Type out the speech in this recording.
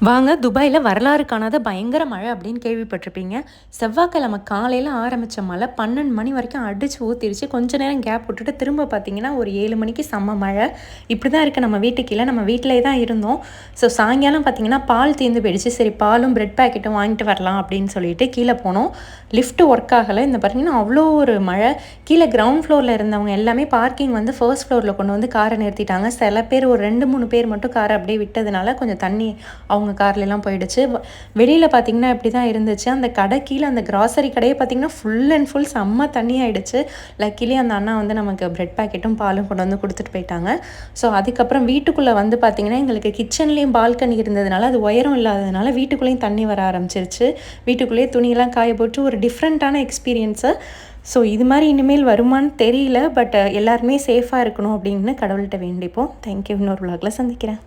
வாங்க துபாயில் வரலாறு காணாத பயங்கர மழை அப்படின்னு கேள்விப்பட்டிருப்பீங்க. செவ்வாய்க்கிழமை காலையில் ஆரம்பித்த மழை 12 மணி வரைக்கும் அடித்து ஊற்றிடுச்சு. கொஞ்ச நேரம் கேப் விட்டுட்டு திரும்ப பார்த்தீங்கன்னா ஒரு 7 மணிக்கு செம்ம மழை. இப்படி தான் இருக்குது நம்ம வீட்டுக்கு கீழே. நம்ம வீட்டிலே தான் இருந்தோம். ஸோ சாயங்காலம் பார்த்தீங்கன்னா பால் தீர்ந்து போயிடுச்சு. சரி பாலும் பிரெட் பேக்கெட்டும் வாங்கிட்டு வரலாம் அப்படின்னு சொல்லிட்டு கீழே போனோம். லிஃப்ட் ஒர்க் ஆகலை. இந்த பார்த்தீங்கன்னா அவ்வளோ ஒரு மழை. கீழே கிரவுண்ட் ஃப்ளோரில் இருந்தவங்க எல்லாமே பார்க்கிங் வந்து ஃபர்ஸ்ட் ஃப்ளோரில் கொண்டு வந்து காரை நிறுத்திட்டாங்க. சில பேர் ஒரு 2-3 பேர் மட்டும் காரை அப்படியே விட்டதுனால கொஞ்சம் தண்ணி அவங்க கார்லாம் போயிடுச்சு. வெளியில் பார்த்திங்கன்னா இப்படி தான் இருந்துச்சு. அந்த கடை கீழே அந்த கிராசரி கடையே பார்த்திங்கன்னா ஃபுல் அண்ட் ஃபுல் செம்ம தண்ணி ஆகிடுச்சு. லக்கிலி அந்த அண்ணா வந்து நமக்கு பிரெட் பேக்கெட்டும் பாலும் கொண்டு வந்து கொடுத்துட்டு போயிட்டாங்க. ஸோ அதுக்கப்புறம் வீட்டுக்குள்ளே வந்து பார்த்திங்கன்னா எங்களுக்கு கிச்சன்லேயும் பால்கனி இருந்ததுனால அது உயரம் இல்லாததுனால வீட்டுக்குள்ளேயும் தண்ணி வர ஆரம்பிச்சிருச்சு. வீட்டுக்குள்ளேயே துணியெல்லாம் காய போட்டு ஒரு டிஃப்ரெண்ட்டான எக்ஸ்பீரியன்ஸு. ஸோ இது மாதிரி இனிமேல் வருமானு தெரியல. பட் எல்லாருமே சேஃபாக இருக்கணும் அப்படின்னு கடவுள்கிட்ட வேண்டிப்போம். தேங்க்யூ. இன்னொரு விலாகில் சந்திக்கிறேன்.